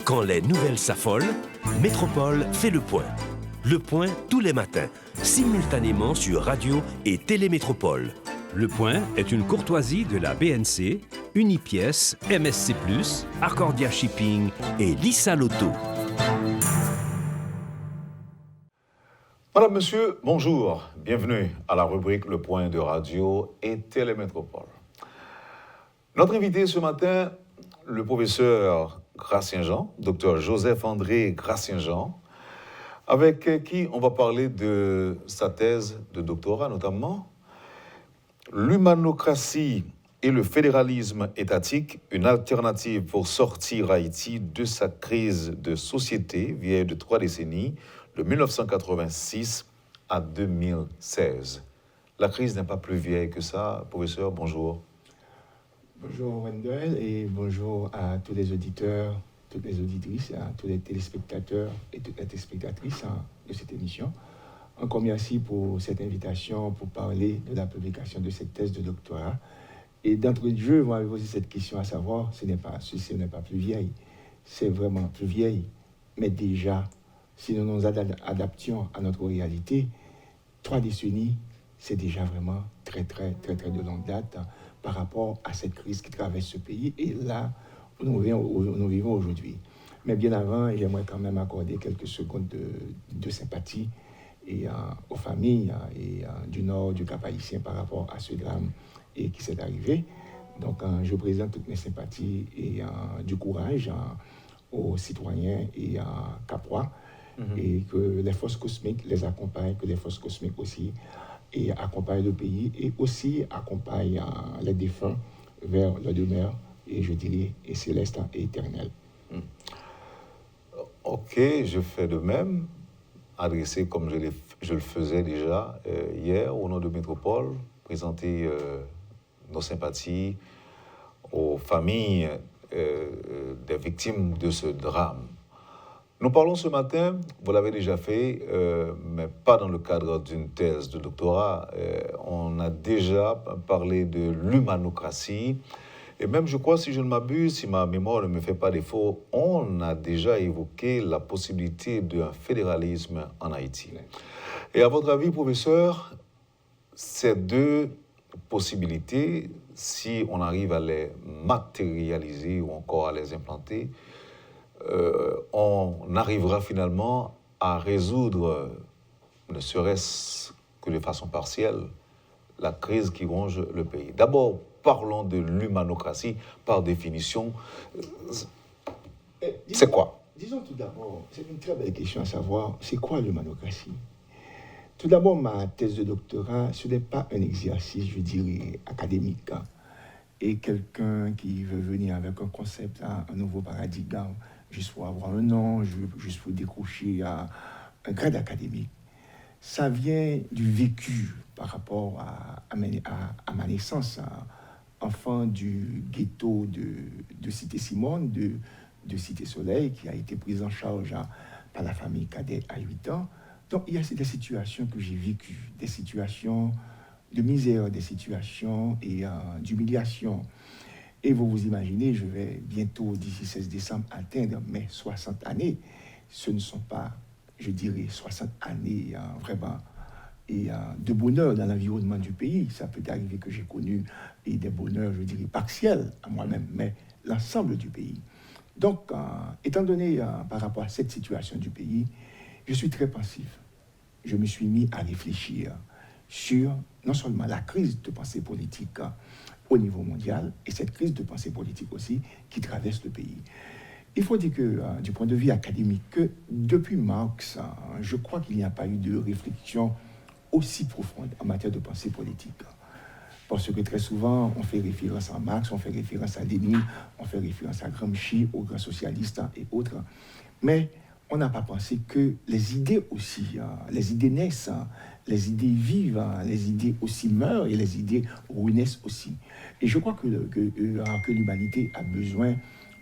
Quand les nouvelles s'affolent, Métropole fait le point. Le point tous les matins, simultanément sur Radio et Télémétropole. Le point est une courtoisie de la BNC, Unipièce, MSC+, Arcordia Shipping et Lissa Lotto. Madame, Monsieur, bonjour. Bienvenue à la rubrique Le Point de Radio et Télémétropole. Notre invité ce matin, le professeur Gratien-Jean, docteur Joseph-André Gratien-Jean, avec qui on va parler de sa thèse de doctorat, notamment l'humanocratie et le fédéralisme étatique, une alternative pour sortir Haïti de sa crise de société vieille de 3 décennies, de 1986 à 2016. La crise n'est pas plus vieille que ça. Professeur, bonjour. Bonjour Wendell et bonjour à tous les auditeurs, toutes les auditrices, à tous les téléspectateurs et toutes les téléspectatrices de cette émission. Encore merci pour cette invitation pour parler de la publication de cette thèse de doctorat. Et d'entrée de jeu, vous m'avez posé cette question à savoir, ceci n'est pas plus vieille, c'est vraiment plus vieille, mais déjà, si nous nous adaptions à notre réalité, 3 décennies, c'est déjà vraiment très de longue date par rapport à cette crise qui traverse ce pays et là où nous vivons aujourd'hui. Mais bien avant, j'aimerais quand même accorder quelques secondes de sympathie aux familles du nord du Cap-Haïtien par rapport à ce drame qui s'est arrivé. Donc, je présente toutes mes sympathies et du courage aux citoyens et capois. Et que les forces cosmiques les accompagnent, que les forces cosmiques aussi accompagnent le pays et aussi accompagnent les défunts vers la demeure, et je dirais, et céleste et éternelle. Ok, je fais de même, adressé comme je le faisais déjà hier au nom de Métropole, présenter nos sympathies aux familles des victimes de ce drame. Nous parlons ce matin, vous l'avez déjà fait, mais pas dans le cadre d'une thèse de doctorat. On a déjà parlé de l'humanocratie. Et même, je crois, si je ne m'abuse, si ma mémoire ne me fait pas défaut, on a déjà évoqué la possibilité d'un fédéralisme en Haïti. Et à votre avis, professeur, ces 2 possibilités, si on arrive à les matérialiser ou encore à les implanter, on arrivera finalement à résoudre, ne serait-ce que de façon partielle, la crise qui ronge le pays. D'abord, parlons de l'humanocratie, par définition. C'est quoi? Disons tout d'abord, c'est une très belle question à savoir, c'est quoi l'humanocratie? Tout d'abord, ma thèse de doctorat, ce n'est pas un exercice, je dirais, académique. Et quelqu'un qui veut venir avec un concept, un nouveau paradigme, juste pour avoir un nom, juste pour décrocher un grade académique. Ça vient du vécu par rapport à ma naissance, enfant du ghetto de Cité-Simone, de Cité-Soleil, qui a été prise en charge par la famille Cadet à 8 ans. Donc, il y a des situations que j'ai vécues, des situations de misère, des situations d'humiliation. Et vous vous imaginez, je vais bientôt, d'ici 16 décembre, atteindre mes 60 années. Ce ne sont pas, je dirais, 60 années vraiment de bonheur dans l'environnement du pays. Ça peut arriver que j'ai connu des bonheurs, je dirais, partiels à moi-même, mais l'ensemble du pays. Donc, étant donné par rapport à cette situation du pays, je suis très pensif. Je me suis mis à réfléchir sur non seulement la crise de pensée politique au niveau mondial, et cette crise de pensée politique aussi qui traverse le pays. Il faut dire que, du point de vue académique, que depuis Marx, je crois qu'il n'y a pas eu de réflexion aussi profonde en matière de pensée politique. Parce que très souvent, on fait référence à Marx, on fait référence à Lénine, on fait référence à Gramsci, aux grands socialistes et autres. Mais on n'a pas pensé que les idées aussi, les idées naissent, les idées vivent, les idées aussi meurent et les idées renaissent aussi. Et je crois que l'humanité a besoin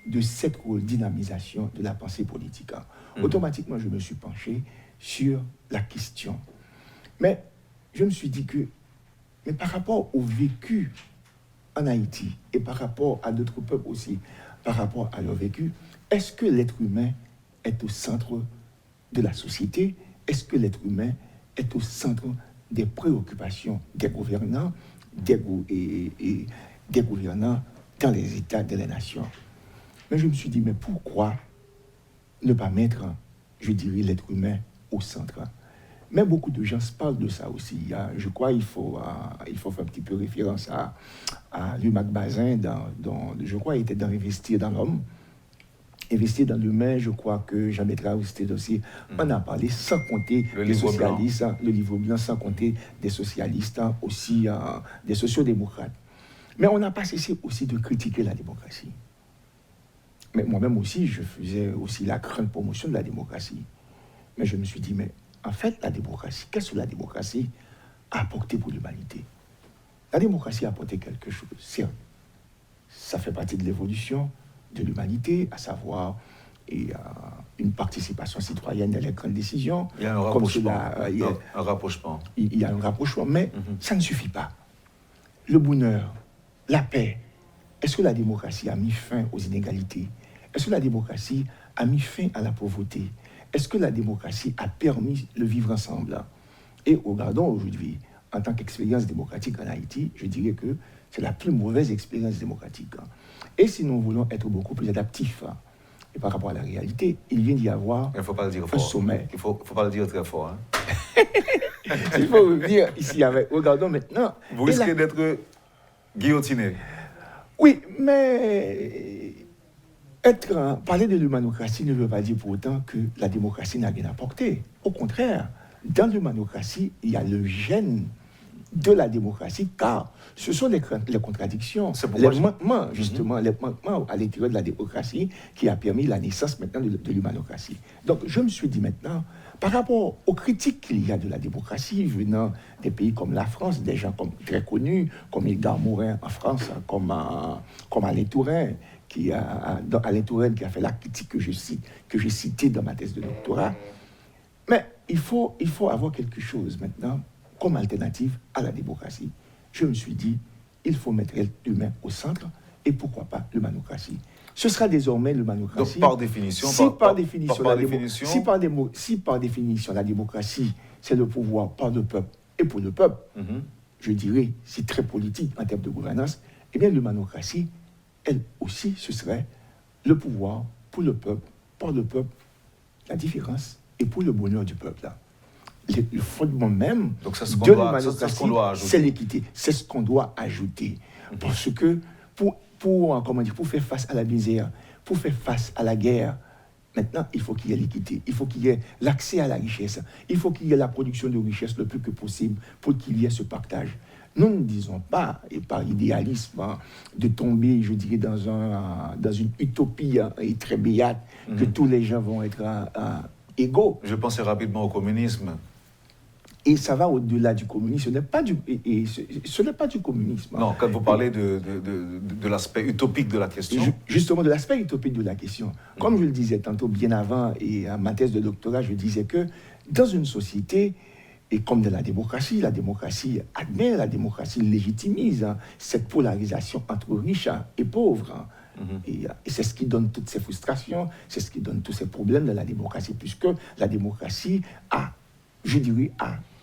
de cette dynamisation de la pensée politique. Automatiquement, je me suis penché sur la question. Mais je me suis dit que, mais par rapport au vécu en Haïti et par rapport à d'autres peuples aussi, par rapport à leur vécu, est-ce que l'être humain est au centre de la société? Est-ce que l'être humain est au centre des préoccupations des gouvernants, des gouvernants dans les États de la nation? Mais je me suis dit, mais pourquoi ne pas mettre, je dirais, l'être humain au centre? Mais beaucoup de gens se parlent de ça aussi. Je crois qu'il faut faire un petit peu référence à Lumac Bazin, je crois qu'il était dans Investir dans l'homme. Investir dans l'humain, je crois que Jean Métraillé c'était aussi. On a parlé sans compter des socialistes, le livre blanc, sans compter des socialistes, aussi des sociodémocrates. Mais on n'a pas cessé aussi de critiquer la démocratie. Mais moi-même aussi, je faisais aussi la grande promotion de la démocratie. Mais je me suis dit, mais en fait, la démocratie, qu'est-ce que la démocratie a apporté pour l'humanité? La démocratie a apporté quelque chose. Certes, ça fait partie de l'évolution de l'humanité, à savoir une participation citoyenne dans les grandes décisions. Il y a un rapprochement. Il y a un rapprochement, mais ça ne suffit pas. Le bonheur, la paix, est-ce que la démocratie a mis fin aux inégalités? Est-ce que la démocratie a mis fin à la pauvreté? Est-ce que la démocratie a permis le vivre ensemble? Et regardons aujourd'hui, en tant qu'expérience démocratique en Haïti, je dirais que c'est la plus mauvaise expérience démocratique. Et si nous voulons être beaucoup plus adaptifs et par rapport à la réalité, il vient d'y avoir un sommet. Il ne faut pas le dire très fort. Il faut revenir ici avec. Regardons maintenant. Vous risquez d'être guillotiné. Oui, mais parler de l'humanocratie ne veut pas dire pour autant que la démocratie n'a rien apporté. Au contraire, dans l'humanocratie, il y a le gène de la démocratie, car ce sont les contradictions, les manquements, justement, les manquements à l'intérieur de la démocratie qui a permis la naissance maintenant de l'humanocratie. Donc, je me suis dit maintenant, par rapport aux critiques qu'il y a de la démocratie venant des pays comme la France, des gens très connus, comme Edgar Morin en France, comme Alain Touraine, Alain Touraine qui a fait la critique que j'ai citée dans ma thèse de doctorat. Mais il faut avoir quelque chose maintenant comme alternative à la démocratie. Je me suis dit, il faut mettre l'humain au centre et pourquoi pas l'humanocratie. Ce sera désormais l'humanocratie. Donc par définition, si par définition la démocratie, c'est le pouvoir par le peuple et pour le peuple, je dirais, c'est très politique en termes de gouvernance, eh bien l'humanocratie, elle aussi, ce serait le pouvoir pour le peuple, par le peuple, la différence et pour le bonheur du peuple là. Le fondement même de l'humanocratie, c'est l'équité. C'est ce qu'on doit ajouter. Parce que pour faire face à la misère, pour faire face à la guerre, maintenant, il faut qu'il y ait l'équité. Il faut qu'il y ait l'accès à la richesse. Il faut qu'il y ait la production de richesse le plus que possible pour qu'il y ait ce partage. Nous ne disons pas, et par idéalisme, de tomber, je dirais, dans une utopie très béate, que tous les gens vont être égaux. Je pensais rapidement au communisme. Et ça va au-delà du communisme. Ce n'est pas du communisme. Non, quand vous parlez de l'aspect utopique de la question. Justement, de l'aspect utopique de la question. Comme je le disais tantôt, bien avant, et à ma thèse de doctorat, je disais que dans une société, et comme dans la démocratie admet, la démocratie légitimise cette polarisation entre riches et pauvres. Et c'est ce qui donne toutes ces frustrations, c'est ce qui donne tous ces problèmes de la démocratie, puisque la démocratie a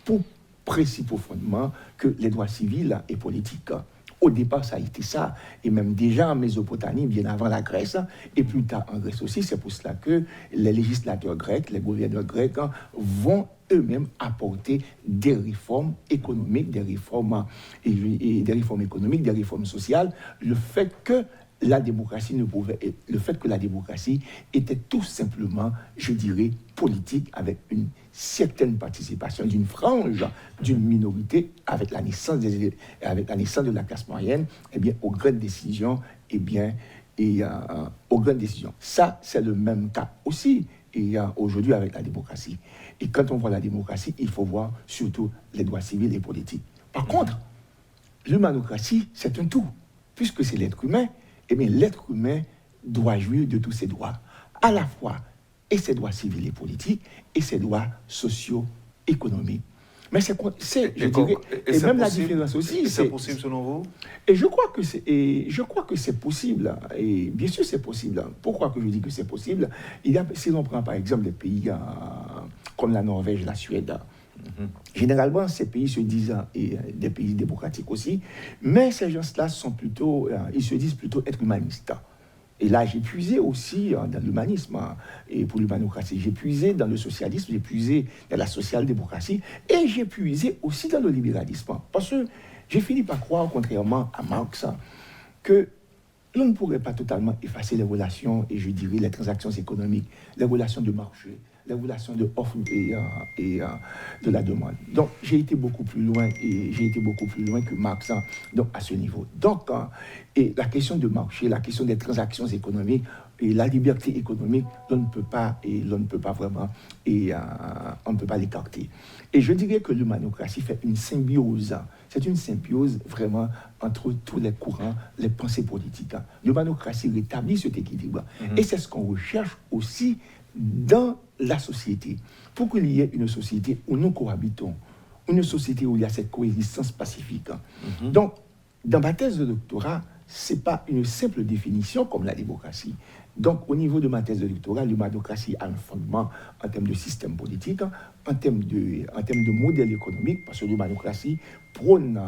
pour principal fondement que les droits civils et politiques. Au départ, ça a été ça, et même déjà en Mésopotamie, bien avant la Grèce, et plus tard en Grèce aussi. C'est pour cela que les législateurs grecs, les gouverneurs grecs vont eux-mêmes apporter des réformes économiques, des réformes économiques, des réformes sociales. Le fait que la démocratie était tout simplement, je dirais, politique, avec une certaine participation d'une frange, d'une minorité, avec la naissance de la classe moyenne, eh bien, aux grandes décisions, aux grandes décisions. Ça, c'est le même cas aussi, aujourd'hui avec la démocratie. Et quand on voit la démocratie, il faut voir surtout les droits civils et politiques. Par contre, l'humanocratie, c'est un tout, puisque c'est l'être humain. Eh bien, l'être humain doit jouir de tous ses droits, à la fois et ses droits civils et politiques, et ses droits sociaux, économiques. Mais je dirais, et même la différence aussi. C'est possible selon vous? Et je crois que c'est possible. Et bien sûr, c'est possible. Pourquoi que je dis que c'est possible? Si l'on prend par exemple des pays comme la Norvège, la Suède, généralement, ces pays se disent, et des pays démocratiques aussi, mais ces gens-là ils se disent plutôt être humanistes. Et là, j'ai puisé aussi dans l'humanisme et pour l'humanocratie. J'ai puisé dans le socialisme, j'ai puisé dans la social-démocratie et j'ai puisé aussi dans le libéralisme. Parce que j'ai fini par croire, contrairement à Marx, que l'on ne pourrait pas totalement effacer les relations, et je dirais les transactions économiques, les relations de marché, les relations de offre et de la demande. Donc, j'ai été beaucoup plus loin que Marx donc, à ce niveau. Donc, et la question de marché, la question des transactions économiques et la liberté économique, l'on ne peut pas vraiment, on ne peut pas l'écarter. Et je dirais que l'humanocratie fait une symbiose. C'est une symbiose vraiment entre tous les courants, les pensées politiques. L'humanocratie rétablit cet équilibre. Et c'est ce qu'on recherche aussi dans la société, pour qu'il y ait une société où nous cohabitons, une société où il y a cette coexistence pacifique. Donc, dans ma thèse de doctorat, ce n'est pas une simple définition comme la démocratie. Donc, au niveau de ma thèse de doctorat, l'humanocratie a un fondement en termes de système politique, en termes de modèle économique, parce que l'humanocratie prône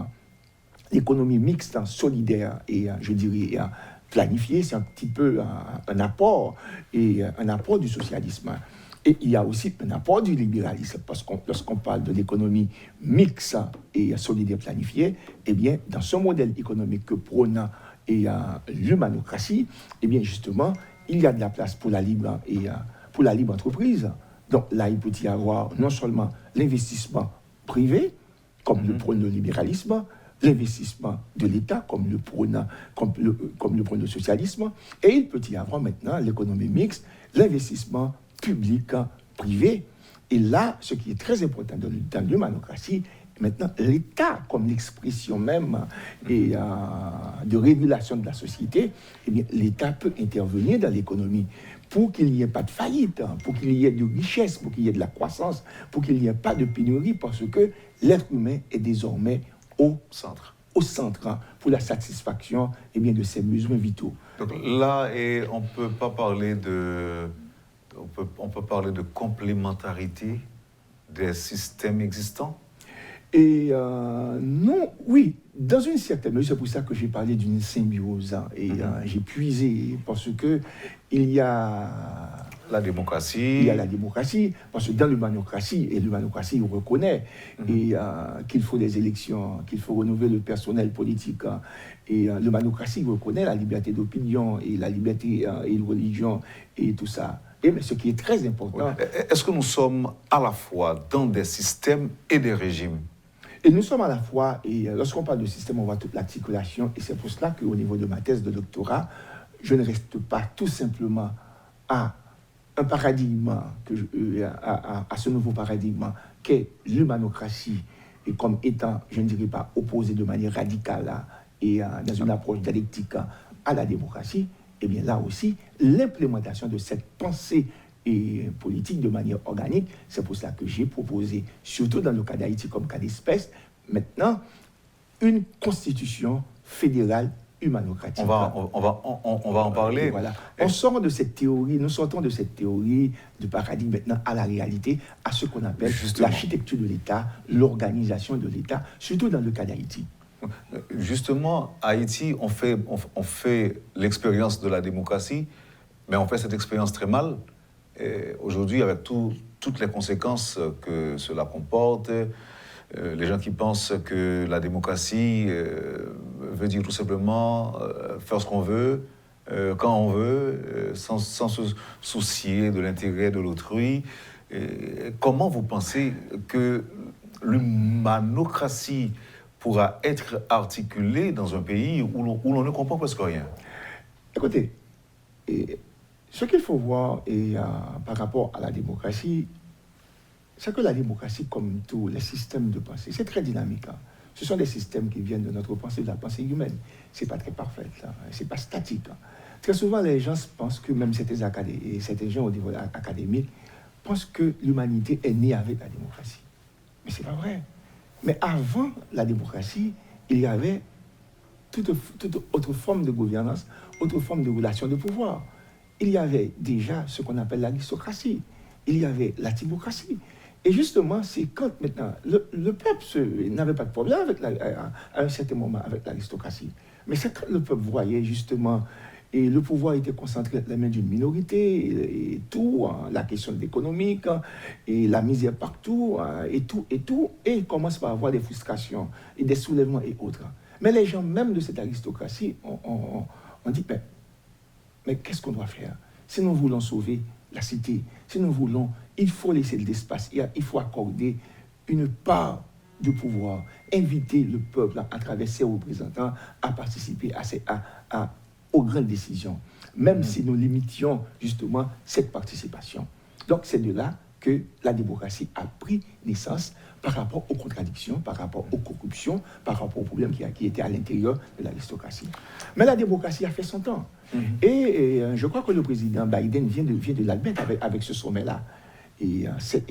l'économie mixte, solidaire et, je dirais, planifiée. C'est un petit peu un apport du socialisme. Et il y a aussi un apport du libéralisme, parce que lorsqu'on parle de l'économie mixte et solidaire planifiée, eh bien, dans ce modèle économique que prône l'humanocratie, eh bien, justement, il y a de la place pour la libre entreprise. Donc là, il peut y avoir non seulement l'investissement privé, comme le prône le libéralisme, l'investissement de l'État, comme le prône le socialisme, et il peut y avoir maintenant l'économie mixte, l'investissement public, privé. Et là, ce qui est très important dans l'humanocratie, maintenant, l'État, comme l'expression même de régulation de la société, eh bien, l'État peut intervenir dans l'économie pour qu'il n'y ait pas de faillite, pour qu'il y ait de richesse, pour qu'il y ait de la croissance, pour qu'il n'y ait pas de pénurie, parce que l'être humain est désormais au centre pour la satisfaction de ses besoins vitaux. Donc là, on peut parler de complémentarité des systèmes existants? Et non, oui, dans une certaine mesure, c'est pour ça que j'ai parlé d'une symbiose. J'ai puisé, parce que il y a la démocratie. Il y a la démocratie, parce que dans l'humanocratie, et l'humanocratie reconnaît qu'il faut des élections, qu'il faut renouveler le personnel politique. Et l'humanocratie reconnaît la liberté d'opinion et la liberté et de religion et tout ça. Mais ce qui est très important... Est-ce que nous sommes à la fois dans des systèmes et des régimes? Et nous sommes à la fois, et lorsqu'on parle de système, on voit toute l'articulation, et c'est pour cela qu'au niveau de ma thèse de doctorat, je ne reste pas tout simplement à un paradigme, à ce nouveau paradigme qu'est l'humanocratie, et comme étant, je ne dirais pas opposé de manière radicale et dans une approche dialectique à la démocratie. Et bien là aussi, l'implémentation de cette pensée politique de manière organique, c'est pour cela que j'ai proposé, surtout dans le cas d'Haïti comme cas d'espèce, maintenant, une constitution fédérale humanocratique. On va en parler. Voilà. On sort de cette théorie, nous sortons de cette théorie du paradigme maintenant à la réalité, à ce qu'on appelle l'architecture de l'État, l'organisation de l'État, surtout dans le cas d'Haïti. Justement, Haïti, on fait l'expérience de la démocratie, mais on fait cette expérience très mal. Et aujourd'hui, avec toutes les conséquences que cela comporte, les gens qui pensent que la démocratie veut dire tout simplement faire ce qu'on veut, quand on veut, sans se soucier de l'intérêt de l'autrui. Comment vous pensez que l'humanocratie pourra être articulée dans un pays où l'on ne comprend presque rien? Écoutez, ce qu'il faut voir par rapport à la démocratie, c'est que la démocratie, comme tous les systèmes de pensée, c'est très dynamique. Ce sont des systèmes qui viennent de notre pensée, de la pensée humaine. Ce n'est pas très parfait, ce n'est pas statique. Très souvent, les gens pensent que, même certains gens au niveau académique, pensent que l'humanité est née avec la démocratie. Mais c'est pas vrai. Mais avant la démocratie, il y avait toute autre forme de gouvernance, autre forme de relation de pouvoir. Il y avait déjà ce qu'on appelle l'aristocratie. Il y avait la timocratie. Et justement, c'est quand maintenant, le peuple n'avait pas de problème à un certain moment avec l'aristocratie. Mais c'est quand le peuple voyait justement, et le pouvoir était concentré dans les mains d'une minorité, et tout, la question économique, et la misère partout, et tout, et il commence par avoir des frustrations, et des soulèvements et autres. Mais les gens même de cette aristocratie ont dit, mais qu'est-ce qu'on doit faire? Si nous voulons sauver la cité, si nous voulons, il faut laisser de l'espace, il faut accorder une part du pouvoir, inviter le peuple à travers ses représentants à participer aux grandes décisions, même si nous limitions justement cette participation. Donc c'est de là que la démocratie a pris naissance par rapport aux contradictions, par rapport aux corruptions, par rapport aux problèmes qui étaient à l'intérieur de l'aristocratie. Mais la démocratie a fait son temps. Et je crois que le président Biden vient de l'admettre avec ce sommet-là. Et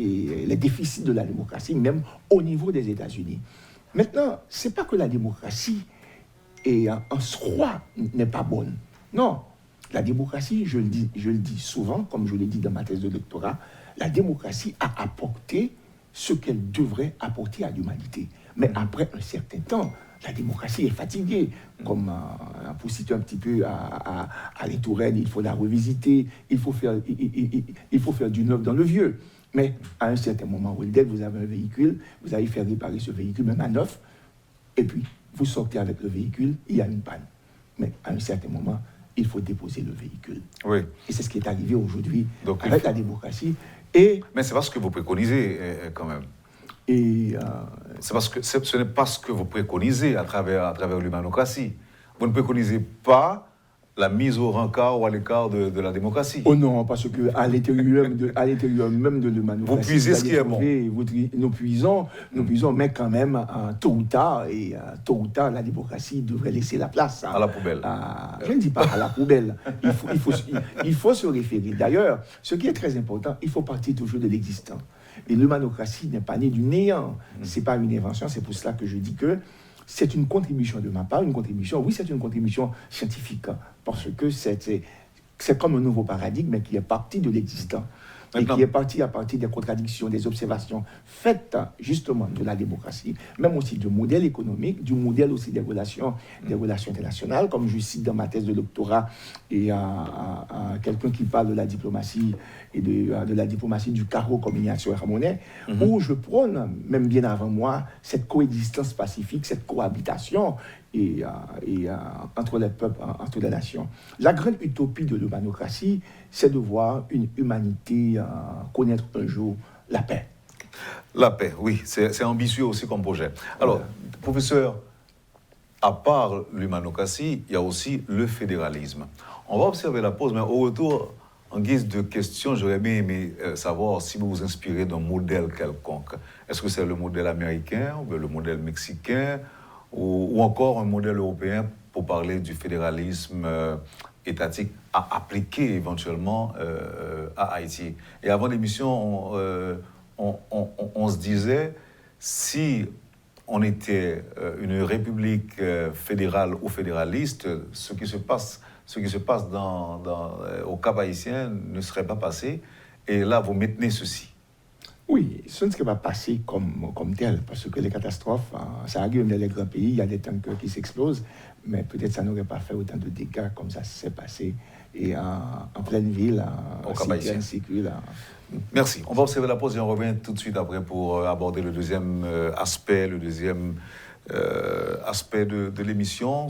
les déficits de la démocratie, même au niveau des États-Unis. Maintenant, ce n'est pas que la démocratie en soi n'est pas bonne. Non, la démocratie, je le dis souvent, comme je l'ai dit dans ma thèse de doctorat, la démocratie a apporté ce qu'elle devrait apporter à l'humanité. Mais après un certain temps, la démocratie est fatiguée. Comme pour citer un petit peu à Les Touraine, il faut la revisiter, il faut faire du neuf dans le vieux. Mais à un certain moment, dès que vous avez un véhicule, vous allez faire réparer ce véhicule, même à neuf, et puis vous sortez avec le véhicule, il y a une panne. Mais à un certain moment, il faut déposer le véhicule. Oui. Et c'est ce qui est arrivé aujourd'hui avec la démocratie. Mais c'est pas ce que vous préconisez, quand même. C'est parce que ce n'est pas ce que vous préconisez à travers l'humanocratie. Vous ne préconisez pas la mise au rencard ou à l'écart de la démocratie. Oh non, parce qu'à l'intérieur même de l'humanocratie, vous puisez ce qui est bon. Nous puisons, mais quand même, tôt ou tard, la démocratie devrait laisser la place. À la poubelle. Je ne dis pas à la poubelle. Il faut se référer. D'ailleurs, ce qui est très important, il faut partir toujours de l'existant. Et l'humanocratie n'est pas née du néant. Ce n'est pas une invention. C'est pour cela que je dis que c'est une contribution de ma part. C'est une contribution scientifique. Parce que c'est comme un nouveau paradigme, mais qui est parti de l'existant. Et qui est parti à partir des contradictions, des observations faites justement de la démocratie, même aussi du modèle économique, du modèle aussi des relations internationales, comme je cite dans ma thèse de doctorat, et à quelqu'un qui parle de la diplomatie et de la diplomatie du carreau comme Ignacio Ramonet, où je prône, même bien avant moi, cette coexistence pacifique, cette cohabitation entre les peuples, entre les nations. La grande utopie de l'humanocratie, c'est de voir une humanité connaître un jour la paix. La paix, oui, c'est ambitieux aussi comme projet. Alors, professeur, à part l'humanocratie, il y a aussi le fédéralisme. On va observer la pause, mais au retour, en guise de question, j'aurais bien aimé savoir si vous vous inspirez d'un modèle quelconque. Est-ce que c'est le modèle américain, ou le modèle mexicain, ou encore un modèle européen pour parler du fédéralisme étatique à appliquer éventuellement à Haïti. Et avant l'émission, on se disait, si on était une république fédérale ou fédéraliste, ce qui se passe au Cap haïtien ne serait pas passé. Et là, vous maintenez ceci. Oui, ce ne serait pas passé comme tel, parce que les catastrophes, ça arrive dans les grands pays, il y a des tankers qui s'explosent, mais peut-être ça n'aurait pas fait autant de dégâts comme ça s'est passé et en pleine ville, au Cap haïtien. Merci. On va observer la pause et on revient tout de suite après pour aborder le deuxième aspect, aspect de l'émission.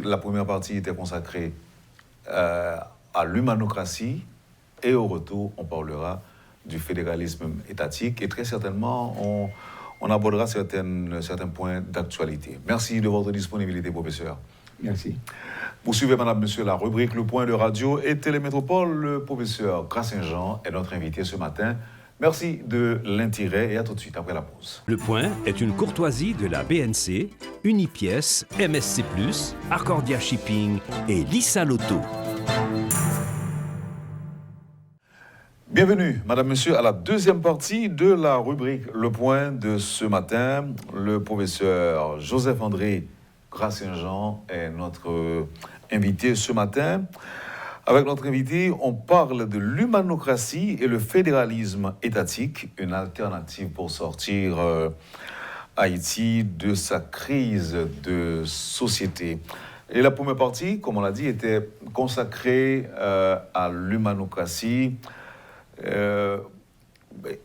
La première partie était consacrée à l'humanocratie et au retour, on parlera du fédéralisme étatique et très certainement, on abordera certains points d'actualité. Merci de votre disponibilité, professeur. Merci. Vous suivez, madame, monsieur, la rubrique Le Point de Radio et Télémétropole. Le professeur Grassin-Jean est notre invité ce matin. Merci de l'intérêt et à tout de suite après la pause. Le Point est une courtoisie de la BNC, Unipièce, MSC+, Arcordia Shipping et Lisa Lotto. Bienvenue, Madame, Monsieur, à la deuxième partie de la rubrique Le Point de ce matin. Le professeur Joseph-André Gracien-Jean est notre invité ce matin. Avec notre invité, on parle de l'humanocratie et le fédéralisme étatique, une alternative pour sortir Haïti de sa crise de société. Et la première partie, comme on l'a dit, était consacrée à l'humanocratie.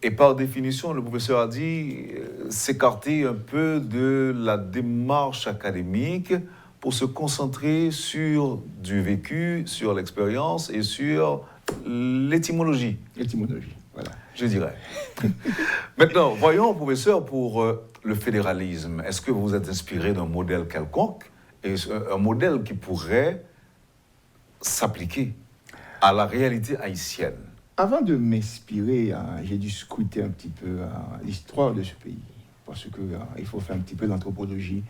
Et par définition, le professeur a dit s'écarter un peu de la démarche académique pour se concentrer sur du vécu, sur l'expérience et sur l'étymologie. L'étymologie, voilà. Je dirais. Maintenant, voyons, professeur, pour le fédéralisme, est-ce que vous êtes inspiré d'un modèle quelconque, et un modèle qui pourrait s'appliquer à la réalité haïtienne? Avant de m'inspirer, j'ai dû scruter un petit peu l'histoire de ce pays, parce qu'il faut faire un petit peu l'anthropologie,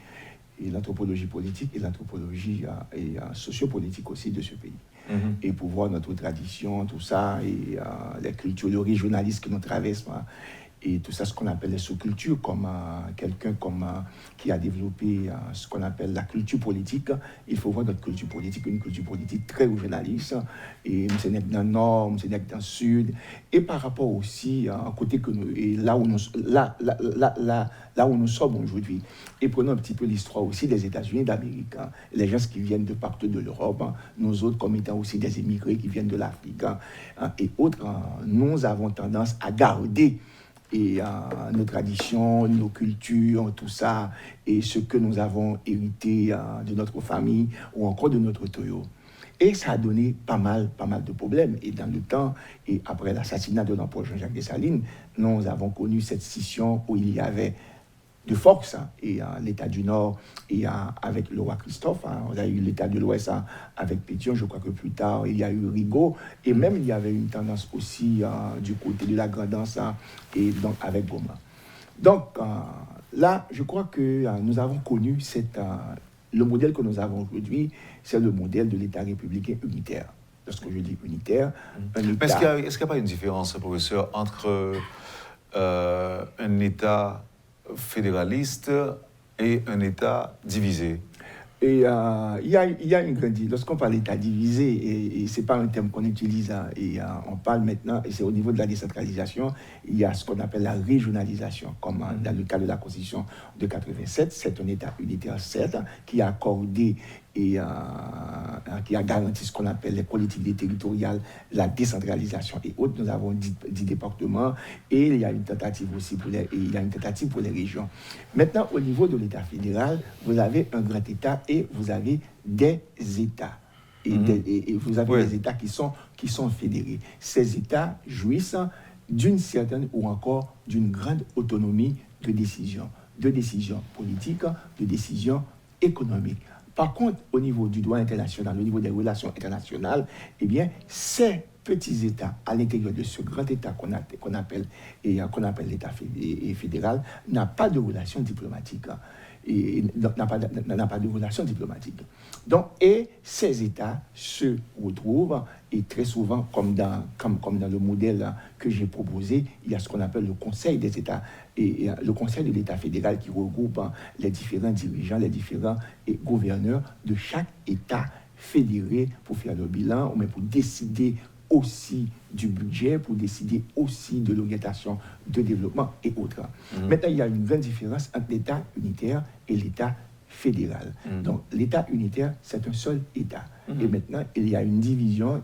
et l'anthropologie politique et l'anthropologie sociopolitique aussi de ce pays. Et pour voir notre tradition, tout ça, et les cultures, le régionalisme que nous traversons, et tout ça, ce qu'on appelle les sous-cultures, comme quelqu'un qui a développé ce qu'on appelle la culture politique. Il faut voir notre culture politique, une culture politique très régionaliste, et c'est dans le nord, c'est dans le sud, et par rapport aussi à côté que nous, et là où nous sommes aujourd'hui. Et prenons un petit peu l'histoire aussi des États-Unis d'Amérique, les gens qui viennent de partout de l'Europe, nous autres comme étant aussi des immigrés qui viennent de l'Afrique et autres, nous avons tendance à garder nos traditions, nos cultures, tout ça, et ce que nous avons hérité de notre famille ou encore de notre toyo. Et ça a donné pas mal de problèmes. Et dans le temps, et après l'assassinat de l'empereur Jean-Jacques Dessalines, nous avons connu cette scission où il y avait de force, et l'État du Nord, et avec le roi Christophe, on a eu l'État de l'Ouest avec Pétion, je crois que plus tard, il y a eu Rigaud, et même il y avait une tendance aussi du côté de la Grandance, et donc avec Goma. Donc là, je crois que nous avons connu le modèle que nous avons aujourd'hui, c'est le modèle de l'État républicain unitaire. Lorsque je dis unitaire, un État... Mais est-ce qu'il n'y a pas une différence, professeur, entre un État fédéraliste et un État divisé? Et il y a une grande... Lorsqu'on parle d'État divisé, et ce n'est pas un terme qu'on utilise, on parle maintenant, et c'est au niveau de la décentralisation, il y a ce qu'on appelle la régionalisation, comme dans le cas de la Constitution de 87, c'est un État unitaire, certes, qui a accordé et qui a garanti ce qu'on appelle les politiques territoriales, la décentralisation et autres. Nous avons 10 départements et il y a une tentative aussi pour les régions. Maintenant, au niveau de l'État fédéral, vous avez un grand État et vous avez des États. Et vous avez des États qui sont fédérés. Ces États jouissent d'une certaine ou encore d'une grande autonomie de décision politique, de décision économique. Par contre, au niveau du droit international, au niveau des relations internationales, eh bien, ces petits États à l'intérieur de ce grand État qu'on appelle l'État fédéral n'a pas de relations diplomatiques. Et n'a pas de relations diplomatiques. Donc, et ces États se retrouvent, et très souvent, comme dans le modèle que j'ai proposé, il y a ce qu'on appelle le Conseil des États, et le Conseil de l'État fédéral qui regroupe les différents dirigeants, les différents gouverneurs de chaque État fédéré pour faire le bilan, mais pour décider aussi du budget, pour décider aussi de l'orientation de développement et autres. Maintenant, il y a une grande différence entre l'État unitaire et l'État fédéral. Donc, l'État unitaire, c'est un seul État. Et maintenant, il y a une division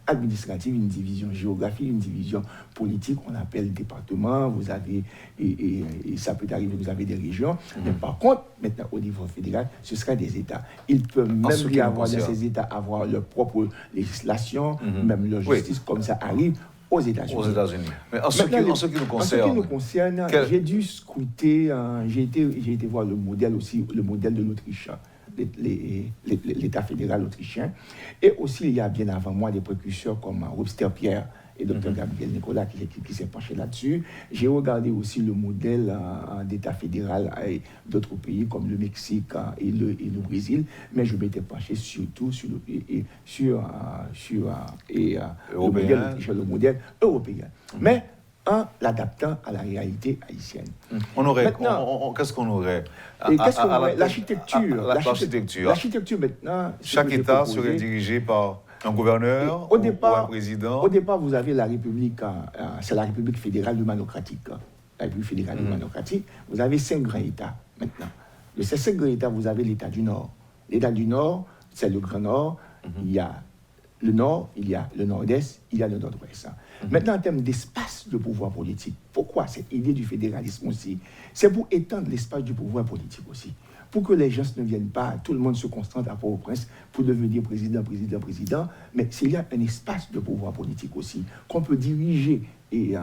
administrative, une division géographique, une division politique, on appelle département, vous avez, et ça peut arriver, vous avez des régions. Mais par contre, maintenant, au niveau fédéral, ce sera des États. Ils peuvent même y avoir, dans ces États, avoir leur propre législation, même leur justice, comme ça arrive aux États-Unis. Mais en ce qui nous concerne, j'ai dû scruter, j'ai été voir le modèle de l'Autriche. l'État fédéral autrichien. Et aussi, il y a bien avant moi des précurseurs comme Robespierre et Dr Gabriel Nicolas qui s'est penché là-dessus. J'ai regardé aussi le modèle d'État fédéral d'autres pays comme le Mexique et le Brésil, mais je m'étais penché surtout sur le modèle européen. Mais en l'adaptant à la réalité haïtienne. Qu'est-ce qu'on aurait L'architecture. L'architecture, maintenant... Chaque État serait dirigé par un gouverneur ou un président. Au départ, vous avez la République, c'est la République fédérale humanocratique. La République fédérale humanocratique, vous avez 5 grands États maintenant. De ces 5 grands États, vous avez l'État du Nord. L'État du Nord, c'est le Grand Nord. Il y a le Nord, il y a le Nord-Est, il y a le Nord-Ouest. Maintenant, en termes d'espace de pouvoir politique, pourquoi cette idée du fédéralisme aussi? C'est pour étendre l'espace du pouvoir politique aussi. Pour que les gens ne viennent pas, tout le monde se concentre à Port-au-Prince pour devenir président, mais s'il y a un espace de pouvoir politique aussi, qu'on peut diriger et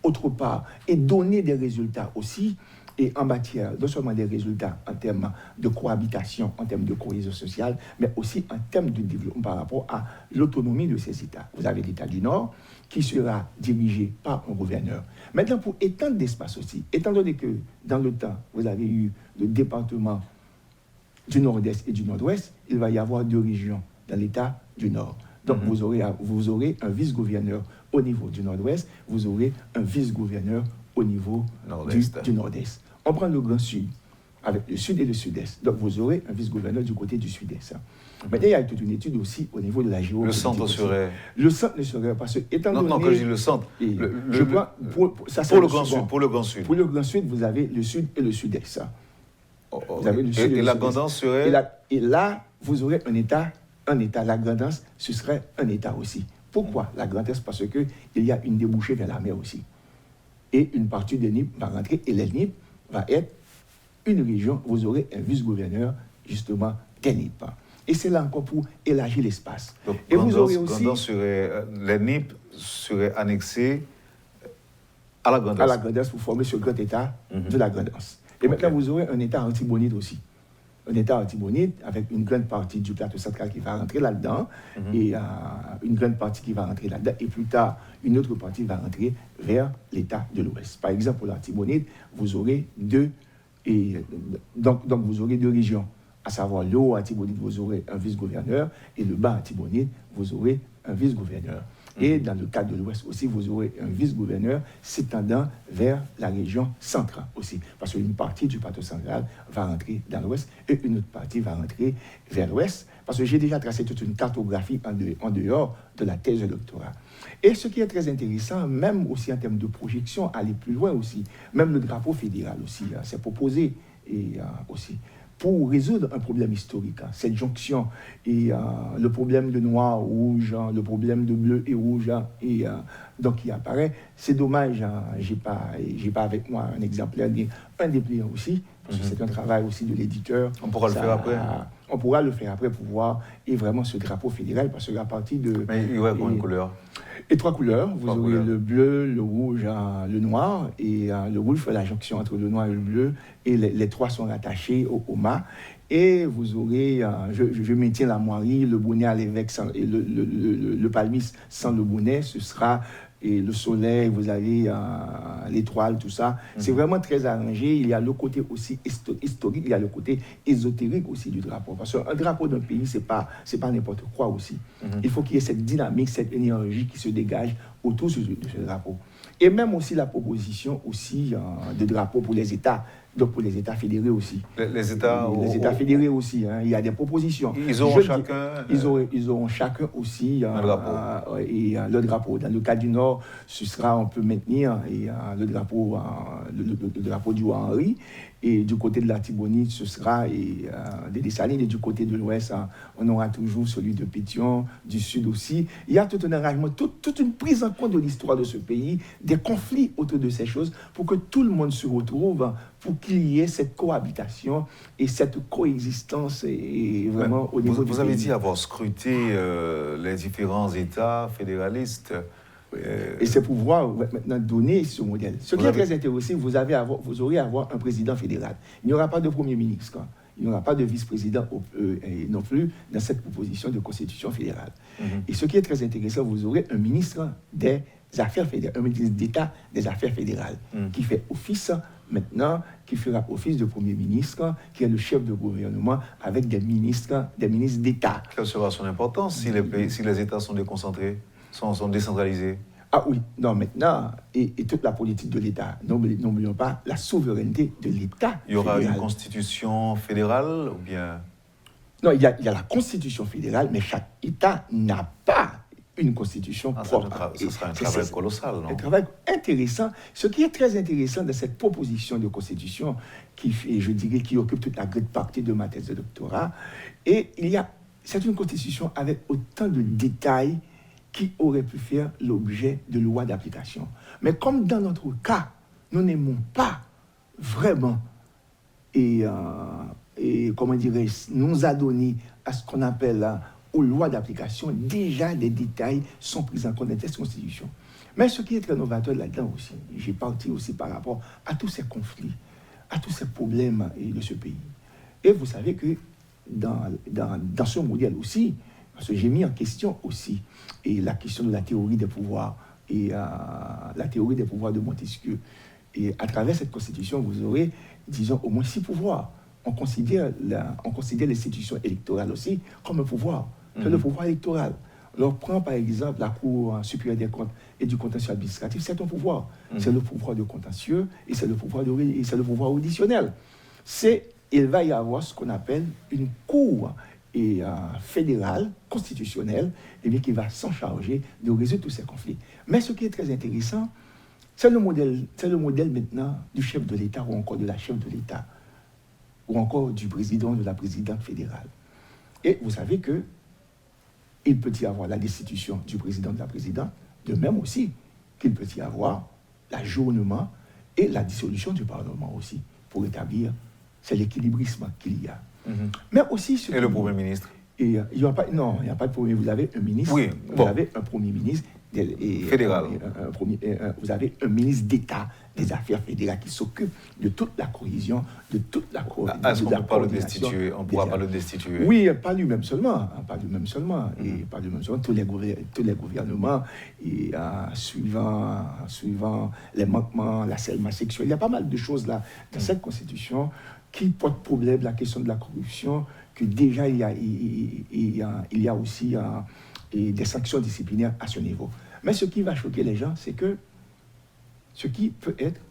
autre part, et donner des résultats aussi, et en matière, non seulement des résultats en termes de cohabitation, en termes de cohésion sociale, mais aussi en termes de développement par rapport à l'autonomie de ces États. Vous avez l'État du Nord qui sera dirigé par un gouverneur. Maintenant, pour étendre l'espace aussi, étant donné que dans le temps, vous avez eu le département du Nord-Est et du Nord-Ouest, il va y avoir 2 régions dans l'État du Nord. Donc, vous aurez un vice-gouverneur au niveau du Nord-Ouest, vous aurez un vice-gouverneur au niveau du Nord-Est. On prend le Grand Sud, avec le Sud et le Sud-Est. Donc, vous aurez un vice-gouverneur du côté du Sud-Est. Maintenant, il y a toute une étude aussi au niveau de la géopolitique. Le centre serait... Le centre ne serait pas... Étant donné... Non, quand je dis le centre... Pour le Grand Sud. Pour le Grand Sud. Pour le Grand Sud, vous avez le Sud et le Sud-Est. Vous avez le Sud et la grandance serait... Et là, vous aurez un État. La grandance, ce serait un État aussi. Pourquoi la grandance? Parce qu'il y a une débouchée vers la mer aussi. Et une partie de NIP va rentrer, et l'NIP va être une région, vous aurez un vice-gouverneur, justement, des NIP. Et c'est là encore pour élargir l'espace. Donc, et vous aurez aussi... les NIP seraient annexés à la grandance. À la grandance pour former ce grand État de la grandance. Et maintenant, vous aurez un État antibonite aussi. Un État antibonite avec une grande partie du plateau central qui va rentrer là-dedans, et une grande partie qui va rentrer là-dedans, et plus tard, une autre partie va rentrer vers l'État de l'Ouest. Par exemple, pour l'antibonite, vous aurez donc vous aurez 2 régions, à savoir le haut antibonite, vous aurez un vice-gouverneur, et le bas antibonite, vous aurez un vice-gouverneur. Et dans le cas de l'Ouest aussi, vous aurez un vice-gouverneur s'étendant vers la région centrale aussi. Parce qu'une partie du plateau central va rentrer dans l'Ouest et une autre partie va rentrer vers l'Ouest. Parce que j'ai déjà tracé toute une cartographie en dehors de la thèse de doctorat. Et ce qui est très intéressant, même aussi en termes de projection, aller plus loin aussi, même le drapeau fédéral aussi, c'est proposé aussi. Pour résoudre un problème historique, cette jonction et le problème de noir, rouge, le problème de bleu et rouge, donc qui apparaît, c'est dommage, j'ai pas avec moi un exemplaire, un dépliant aussi, parce que c'est un travail aussi de l'éditeur. On pourra le faire après. On pourra le faire après pour voir et vraiment ce drapeau fédéral, parce qu'à partir de... Mais il y aurait combien de couleurs? Et 3 couleurs, vous aurez le bleu, le rouge, le noir, et le rouge fait la jonction entre le noir et le bleu, et les 3 sont rattachés au mât, et vous aurez, je maintiens la moirie, le bonnet à l'évêque, et le palmis sans le bonnet, ce sera... Et le soleil, vous avez l'étoile, tout ça. C'est vraiment très arrangé. Il y a le côté aussi historique, il y a le côté ésotérique aussi du drapeau. Parce qu'un drapeau d'un pays, c'est pas n'importe quoi aussi. Il faut qu'il y ait cette dynamique, cette énergie qui se dégage autour de ce drapeau. Et même aussi la proposition aussi de drapeau pour les États. Donc pour les États fédérés aussi. Les États fédérés aussi. Il y a des propositions. Ils auront chacun aussi un drapeau. Le drapeau. Dans le cas du Nord, ce sera, on peut maintenir le drapeau du roi Henri. Et du côté de la Tibonite, ce sera des Dessalines. Et du côté de l'Ouest, on aura toujours celui de Pétion, du Sud aussi. Il y a tout un arrangement, toute une prise en compte de l'histoire de ce pays, des conflits autour de ces choses, pour que tout le monde se retrouve, pour qu'il y ait cette cohabitation et cette coexistence et vraiment au niveau du pays. Vous avez dit avoir scruté les différents États fédéralistes. Et c'est pour pouvoir maintenant donner ce modèle. Ce qui est très intéressant, vous aurez à avoir un président fédéral. Il n'y aura pas de premier ministre. il n'y aura pas de vice-président non plus dans cette proposition de constitution fédérale. Et ce qui est très intéressant, vous aurez un ministre des Affaires fédérales, un ministre d'État des Affaires fédérales, qui fait office maintenant, qui fera office de Premier ministre, qui est le chef de gouvernement, avec des ministres d'État. Quelle sera son importance si les États sont déconcentrés, sont décentralisés? Ah oui, non, maintenant, et toute la politique de l'État, n'oublions pas la souveraineté de l'État. Il y aura fédéral. une constitution fédérale ou bien... Non, il y a la constitution fédérale, mais chaque État n'a pas une constitution propre. Ce sera un travail colossal, non? Un travail intéressant. Ce qui est très intéressant dans cette proposition de constitution, je dirais, qui occupe toute la grande partie de ma thèse de doctorat, et c'est une constitution avec autant de détails qui aurait pu faire l'objet de lois d'application. Mais comme dans notre cas, nous n'aimons pas vraiment comment dirais-je, nous adonner à ce qu'on appelle aux lois d'application, déjà les détails sont pris en compte dans cette constitution. Mais ce qui est très novateur là-dedans aussi, j'ai parti aussi par rapport à tous ces conflits, à tous ces problèmes de ce pays. Et vous savez que dans ce modèle aussi, parce que j'ai mis en question aussi la question de la théorie des pouvoirs et la théorie des pouvoirs de Montesquieu. Et à travers cette constitution, vous aurez, disons, au moins 6 pouvoirs. On considère l'institution électorale aussi comme un pouvoir. C'est le pouvoir électoral. Alors, prend par exemple la Cour supérieure des comptes et du contentieux administratif, c'est un pouvoir. C'est le pouvoir de contentieux et c'est le pouvoir auditionnel. Il va y avoir ce qu'on appelle une Cour fédérale, constitutionnelle, qui va s'en charger de résoudre tous ces conflits. Mais ce qui est très intéressant, c'est le modèle maintenant du chef de l'État ou encore de la chef de l'État ou encore du président ou de la présidente fédérale. Et vous savez que il peut y avoir la destitution du président ou de la présidente, de même aussi qu'il peut y avoir l'ajournement et la dissolution du Parlement aussi, pour établir, c'est l'équilibrisme qu'il y a. Mais aussi... Et le Premier ministre? Il n'y a pas de Premier, vous avez un ministre, oui, vous avez un Premier ministre fédéral. Vous avez un ministre d'État des Affaires fédérales qui s'occupe de toute la cohésion, de toute la coordination. Est-ce qu'on ne peut pas le destituer? On ne pourra pas le destituer? Oui, pas lui-même seulement. Tous les gouvernements, suivant les manquements, l'harcèlement sexuel, il y a pas mal de choses là dans cette constitution qui posent problème, la question de la corruption, que déjà il y a aussi des sanctions disciplinaires à ce niveau. Mais ce qui va choquer les gens, c'est que ce qui peut être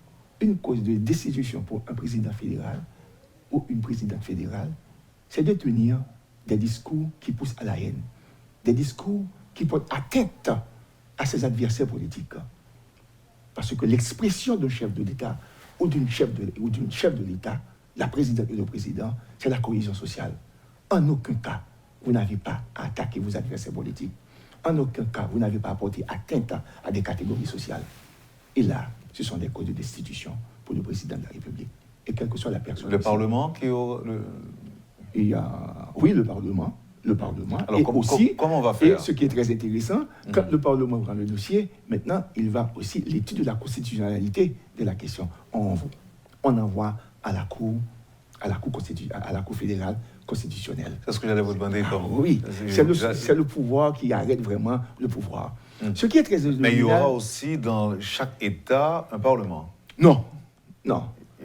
une cause de destitution pour un président fédéral ou une présidente fédérale, c'est de tenir des discours qui poussent à la haine, des discours qui portent atteinte à ses adversaires politiques. Parce que l'expression d'un chef de l'État ou d'une chef de l'État, la présidente et le président, c'est la cohésion sociale. En aucun cas, vous n'avez pas à attaquer vos adversaires politiques. En aucun cas, vous n'avez pas à porter atteinte à des catégories sociales. Et là, ce sont des causes de destitution pour le président de la République. Et quelle que soit la personne. Le Parlement qui Oui, le Parlement. Alors, comment on va faire? Et ce qui est très intéressant, quand le Parlement prend le dossier, maintenant, il va aussi l'étude de la constitutionnalité de la question. On envoie à la Cour fédérale constitutionnelle. C'est ce que j'allais vous demander. Oui, c'est le pouvoir qui arrête vraiment le pouvoir. Ce qui est très original. Mais il y aura aussi dans chaque État un Parlement. Non. Il n'y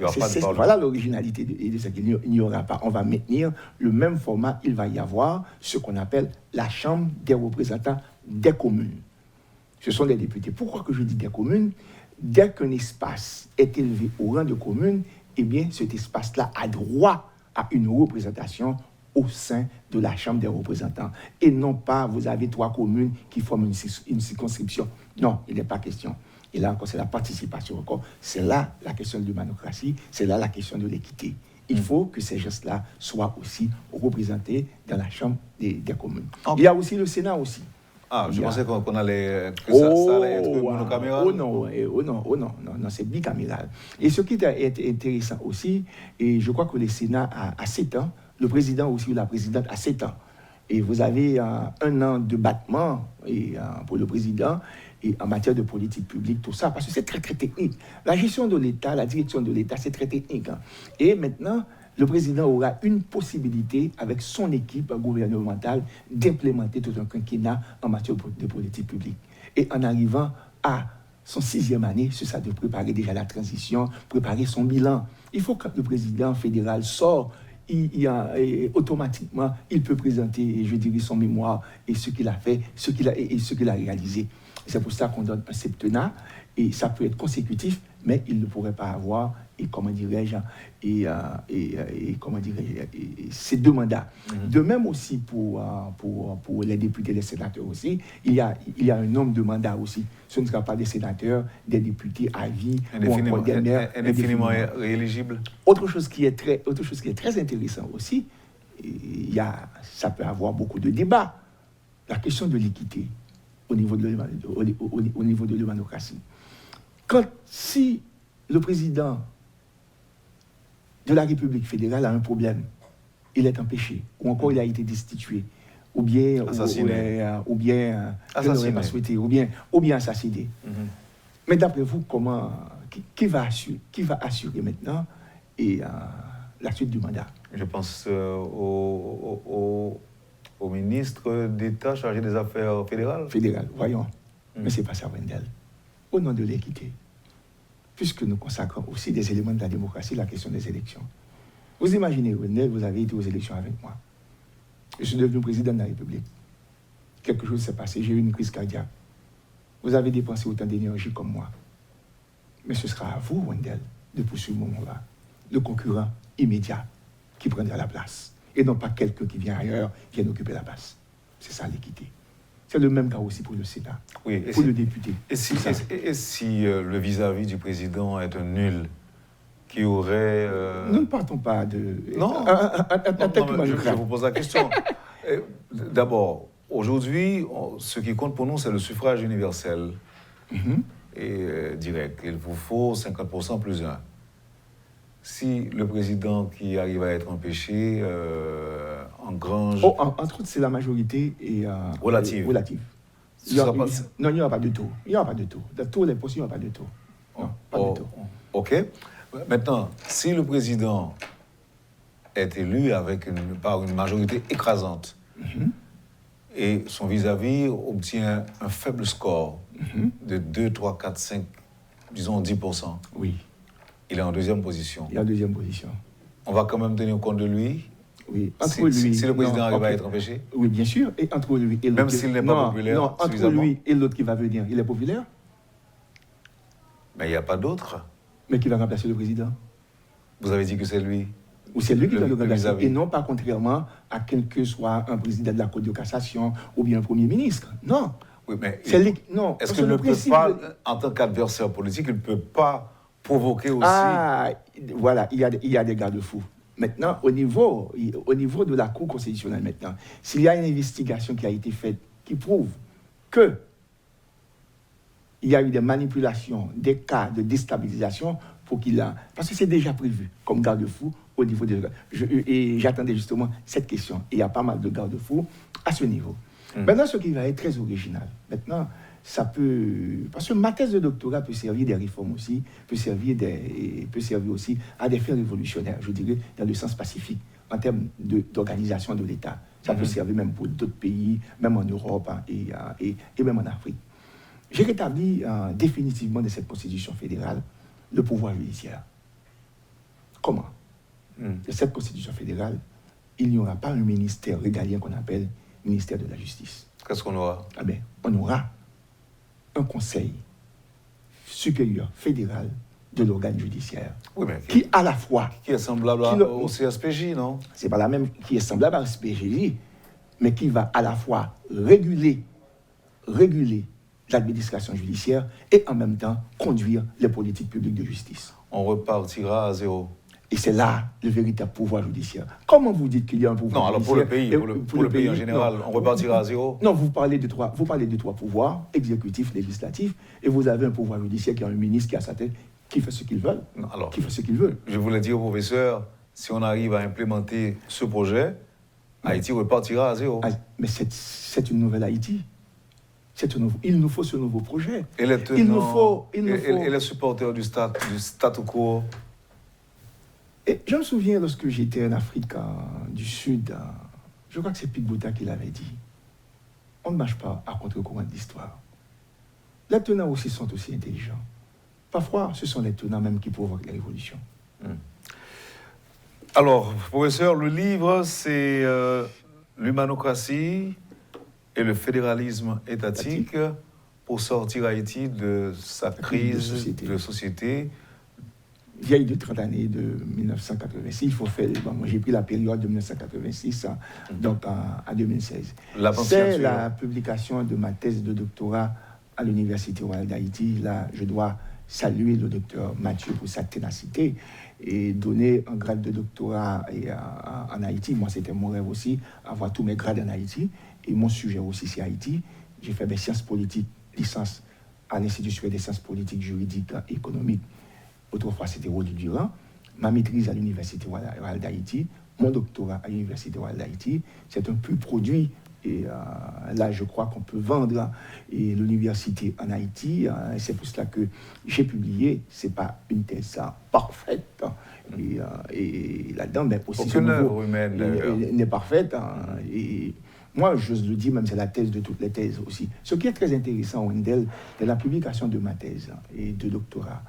aura pas de Parlement. Voilà l'originalité de ce qu'il n'y aura pas. On va maintenir le même format. Il va y avoir ce qu'on appelle la Chambre des représentants des communes. Ce sont des députés. Pourquoi que je dis des communes? Dès qu'un espace est élevé au rang de commune, eh bien, cet espace-là a droit à une représentation au sein de la Chambre des représentants. Et non pas, vous avez 3 communes qui forment une circonscription. Non, il n'est pas question. Et là encore, c'est la participation. Encore, c'est là la question de l'humanocratie, c'est là la question de l'équité. Il faut que ces gestes-là soient aussi représentés dans la Chambre des communes. Okay. Il y a aussi le Sénat aussi. Ah, je pensais qu'on allait... ça allait être monocaméral. Non, c'est bicaméral. Et ce qui est intéressant aussi, et je crois que le Sénat a 7 ans, le président aussi ou la présidente a 7 ans. Et vous avez 1 an de battement pour le président et en matière de politique publique, tout ça, parce que c'est très, très technique. La gestion de l'État, la direction de l'État, c'est très technique. Et maintenant, le président aura une possibilité, avec son équipe gouvernementale, d'implémenter tout un quinquennat en matière de politique publique. Et en arrivant à son 6e année, c'est ça de préparer déjà la transition, préparer son bilan. Il faut que le président fédéral sort, automatiquement, il peut présenter, je dirais, son mémoire et ce qu'il a fait, ce qu'il a réalisé. C'est pour ça qu'on donne un septennat, et ça peut être consécutif, mais il ne pourrait pas avoir, ces 2 mandats. De même aussi pour les députés et les sénateurs aussi, il y a un nombre de mandats aussi. Ce ne sera pas des sénateurs, des députés à vie, ou encore des maires. Indéfiniment rééligibles. Autre chose qui est très intéressant aussi, ça peut avoir beaucoup de débats. La question de l'équité au niveau de l'humanocratie. Si le président de la République fédérale a un problème, il est empêché, ou encore il a été destitué, ou bien assassiné, ou bien pas souhaité, ou bien assassiné. Mais d'après vous, qui va assurer maintenant la suite du mandat? Je pense au ministre d'État chargé des Affaires fédérales. Fédéral, voyons. Mais ce n'est pas ça, Wendell. Au nom de l'équité, puisque nous consacrons aussi des éléments de la démocratie, la question des élections. Vous imaginez, Wendell, vous avez été aux élections avec moi. Je suis devenu président de la République. Quelque chose s'est passé, j'ai eu une crise cardiaque. Vous avez dépensé autant d'énergie comme moi. Mais ce sera à vous, Wendell, de poursuivre mon moment-là. Le concurrent immédiat qui prendra la place. Et non pas quelqu'un qui vient ailleurs, qui vient occuper la place. C'est ça l'équité. C'est le même cas aussi pour le Sénat, pour le député. Et si le vis-à-vis du président est un nul qui aurait... Nous ne partons pas de... Non, je vous pose la question. D'abord, aujourd'hui, ce qui compte pour nous, c'est le suffrage universel et direct. Il vous faut 50% plus 1. Si le président qui arrive à être empêché engrange... entre autres, c'est la majorité relative. Non, il n'y aura pas de taux. Il n'y aura pas de taux. Dans tous les postes, il n'y aura pas de taux. Non, pas de taux. OK. Maintenant, si le président est élu par une majorité écrasante et son vis-à-vis obtient un faible score de 2, 3, 4, 5, disons 10%. Oui. Il est en 2e position. Il est en 2e position. On va quand même tenir compte de lui. Oui. Si le président arrive à être empêché. Oui, bien sûr. Et entre lui et l'autre. Même s'il n'est pas populaire. Non, entre lui et l'autre qui va venir, il est populaire. Mais il n'y a pas d'autre. Mais qui va remplacer le président? Vous avez dit que c'est lui. Ou c'est lui qui va le remplacer. Et non pas contrairement à quel que soit un président de la Cour de cassation ou bien un premier ministre. Non. Oui, mais non. Est-ce qu'il ne peut pas, en tant qu'adversaire politique, il ne peut pas provoquer aussi... Ah, voilà, il y a des garde-fous. Maintenant, au niveau de la Cour constitutionnelle, maintenant, s'il y a une investigation qui a été faite qui prouve que il y a eu des manipulations, des cas de déstabilisation pour qu'il a... Parce que c'est déjà prévu comme garde-fou au niveau des... Et j'attendais justement cette question. Et il y a pas mal de garde-fous à ce niveau. Maintenant, ce qui va être très original, maintenant, ça peut... Parce que ma thèse de doctorat peut servir des réformes aussi, peut servir aussi à des fins révolutionnaires, je dirais, dans le sens pacifique, en termes d'organisation de l'État. Ça peut servir même pour d'autres pays, même en Europe et même en Afrique. J'ai rétabli définitivement de cette constitution fédérale le pouvoir judiciaire. Comment? De cette constitution fédérale, il n'y aura pas un ministère régalien qu'on appelle ministère de la Justice. Qu'est-ce qu'on aura? Ah ben, on aura un conseil supérieur fédéral de l'organe judiciaire. Oui, mais qui à la fois... Qui est semblable au CSPJ, non? C'est pas la même qui est semblable au CSPJ, mais qui va à la fois réguler l'administration judiciaire et en même temps conduire les politiques publiques de justice. On repartira à zéro. Et c'est là le véritable pouvoir judiciaire. Comment vous dites qu'il y a un pouvoir judiciaire? Non, alors pour le pays en général, on repartira à zéro. Non, vous parlez de trois pouvoirs, exécutif, législatif, et vous avez un pouvoir judiciaire qui a un ministre qui a sa tête, qui fait ce qu'il veut. Qui fait ce qu'il veut. Je voulais dire au professeur, si on arrive à implémenter ce projet, Haïti repartira à zéro. Mais c'est une nouvelle Haïti. Il nous faut ce nouveau projet. Et les supporters du statu quo, Et je me souviens lorsque j'étais en Afrique du Sud, je crois que c'est Pete Botha qui l'avait dit. On ne marche pas à contre-courant de l'histoire. Les tenants aussi sont aussi intelligents. Parfois, ce sont les tenants même qui provoquent les révolutions. Alors, professeur, le livre, c'est l'humanocratie et le fédéralisme étatique pour sortir Haïti de sa crise de société. Vieille de 30 années de 1986, il faut faire. Bon, moi, j'ai pris la période de 1986 donc à 2016. C'est la publication de ma thèse de doctorat à l'Université royale d'Haïti. Là, je dois saluer le docteur Mathieu pour sa ténacité et donner un grade de doctorat en Haïti. Moi, c'était mon rêve aussi, avoir tous mes grades en Haïti. Et mon sujet aussi, c'est Haïti. J'ai fait mes sciences politiques, licence à l'Institut supérieur des sciences politiques, juridiques et économiques. Autrefois, c'était Rodi Durand. Ma maîtrise à l'Université royale d'Haïti, mon doctorat à l'Université royale d'Haïti, c'est un pur produit. Et là, je crois qu'on peut vendre l'université en Haïti. C'est pour cela que j'ai publié. Ce n'est pas une thèse parfaite. Et là-dedans, mais aussi aucune œuvre humaine n'est parfaite. Et moi, j'ose le dire, même c'est la thèse de toutes les thèses aussi. Ce qui est très intéressant, Wendell, c'est la publication de ma thèse et de doctorat.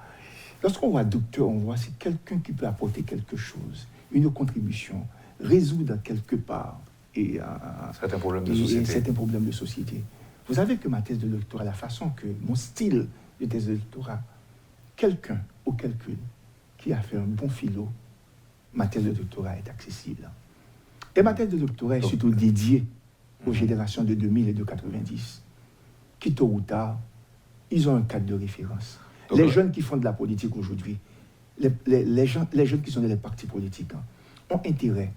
Lorsqu'on voit docteur, on voit c'est quelqu'un qui peut apporter quelque chose, une contribution, résoudre quelque part certains problèmes de société. Vous savez que ma thèse de doctorat, la façon que mon style de thèse de doctorat, quelqu'un au calcul qui a fait un bon philo, ma thèse de doctorat est accessible. Et ma thèse de doctorat est surtout dédiée aux générations de 2000 et de 90, qui tôt ou tard, ils ont un cadre de référence. Les jeunes qui font de la politique aujourd'hui, les jeunes qui sont dans les partis politiques, ont intérêt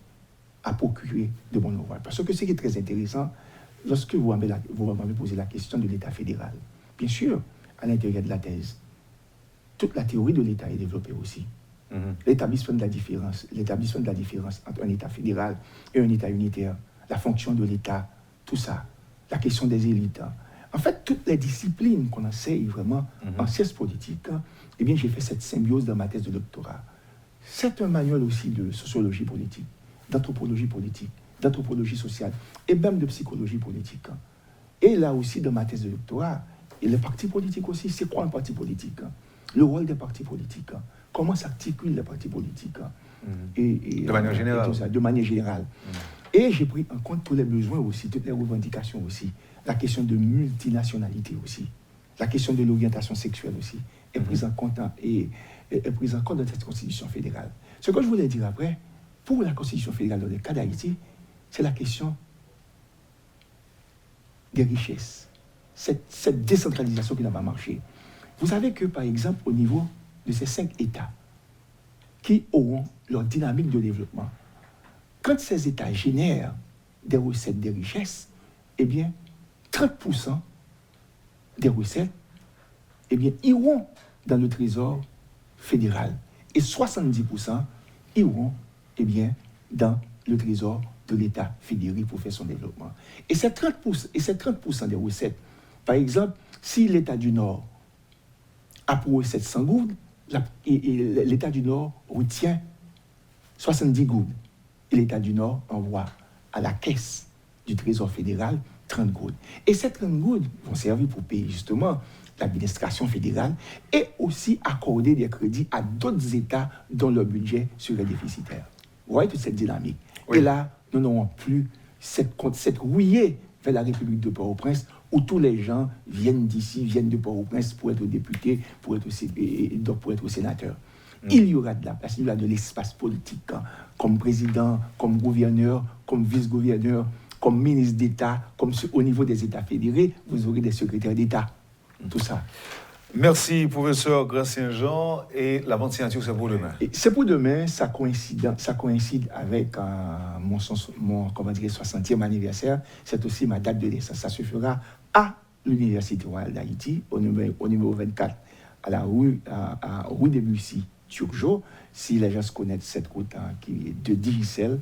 à procurer de bons ouvrages. Parce que ce qui est très intéressant, lorsque vous m'avez posé la question de l'État fédéral, bien sûr, à l'intérieur de la thèse, toute la théorie de l'État est développée aussi. L'établissement de la différence entre un État fédéral et un État unitaire, la fonction de l'État, tout ça, la question des élites. En fait, toutes les disciplines qu'on enseigne vraiment en sciences politiques, eh bien, j'ai fait cette symbiose dans ma thèse de doctorat. C'est un manuel aussi de sociologie politique, d'anthropologie politique, d'anthropologie sociale et même de psychologie politique. Et là aussi, dans ma thèse de doctorat, et les partis politiques aussi, c'est quoi un parti politique? Le rôle des partis politiques, comment s'articulent les partis politiques de manière générale. Et tout ça, de manière générale. Et j'ai pris en compte tous les besoins aussi, toutes les revendications aussi. La question de multinationalité aussi, la question de l'orientation sexuelle aussi, est prise en compte est prise en compte dans cette Constitution fédérale. Ce que je voulais dire après, pour la Constitution fédérale dans le cas d'Haïti, c'est la question des richesses, cette décentralisation qui n'a pas marché. Vous savez que, par exemple, au niveau de ces 5 États qui auront leur dynamique de développement, quand ces États génèrent des recettes, des richesses, eh bien, 30% des recettes eh bien, iront dans le trésor fédéral et 70% iront eh bien, dans le trésor de l'État fédéré pour faire son développement. Et ces 30% des recettes, par exemple, si l'État du Nord a pour recette 100 goudes, et l'État du Nord retient 70 goudes, et l'État du Nord envoie à la caisse du Trésor fédéral 30 goudes. Et ces 30 goudes vont servir pour payer justement l'administration fédérale et aussi accorder des crédits à d'autres États dont leur budget serait déficitaire. Vous voyez toute cette dynamique. Oui. Et là, nous n'aurons plus cette rouillée vers la République de Port-au-Prince où tous les gens viennent d'ici, viennent de Port-au-Prince pour être députés, pour être sénateurs. Il y aura de la place, il y aura de l'espace politique, comme président, comme gouverneur, comme vice-gouverneur, comme ministre d'État, comme au niveau des États fédérés, vous aurez des secrétaires d'État. Tout ça. Merci, professeur Gracien-Jean. Et la vente signature, c'est pour demain. C'est pour demain, ça coïncide avec mon 60e anniversaire. C'est aussi ma date de naissance. Ça se fera à l'Université royale d'Haïti, au numéro 24, à la rue Debussy, Turgeau. Si les gens se connaissent cette route qui est de Digicel,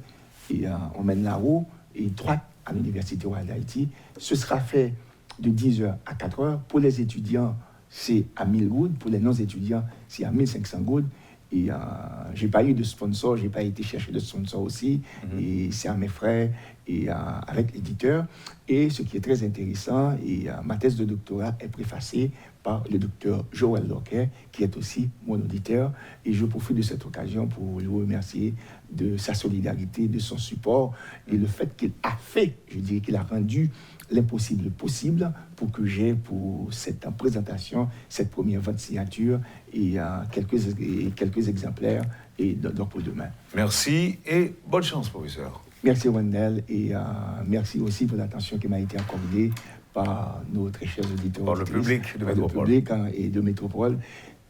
et on mène la roue et droite à l'Université royale d'Haïti. Ce sera fait de 10h à 4h. Pour les étudiants, c'est à 1000 goudes. Pour les non-étudiants, c'est à 1500 goudes. Et j'ai pas eu de sponsor, j'ai pas été chercher de sponsor aussi. Et c'est à mes frères et avec l'éditeur. Et ce qui est très intéressant, ma thèse de doctorat est préfacée par le docteur Joël Loquet, qui est aussi mon auditeur. Et je profite de cette occasion pour le remercier de sa solidarité, de son support et le fait qu'il a fait, je dirais qu'il a rendu l'impossible possible pour que j'ai pour cette présentation, cette première vente signature et quelques exemplaires et donc pour demain. Merci et bonne chance, professeur. Merci Wendell et merci aussi pour l'attention qui m'a été accordée par nos très chers auditeurs. Par le public de Métropole. Le public et de Métropole,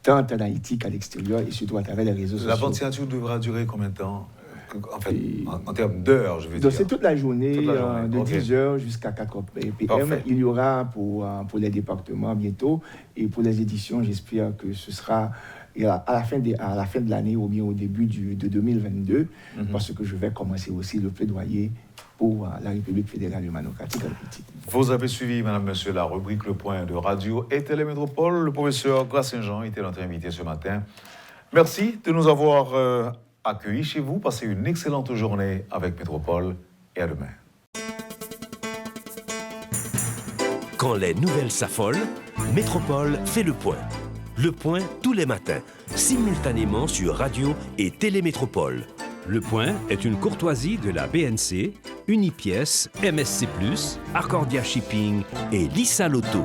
tant en Haïti qu'à l'extérieur et surtout à travers les réseaux sociaux. La vente signature devra durer combien de temps? En fait, en termes d'heures, je veux dire. C'est toute la journée, de okay. 10h jusqu'à 4h p.m. Parfait. Il y aura pour les départements bientôt et pour les éditions, j'espère que ce sera à la fin de l'année ou bien au début de 2022, parce que je vais commencer aussi le plaidoyer pour la République fédérale démocratique. Vous avez suivi, madame, monsieur, la rubrique Le Point de Radio et Télémétropole. Le professeur Grace Saint-Jean était notre invité ce matin. Merci de nous avoir accueillis chez vous. Passez une excellente journée avec Métropole et à demain. Quand les nouvelles s'affolent, Métropole fait le point. Le point tous les matins, simultanément sur Radio et Télémétropole. Le Point est une courtoisie de la BNC, Unipièce, MSC+, Arcordia Shipping et Lisa Lotto.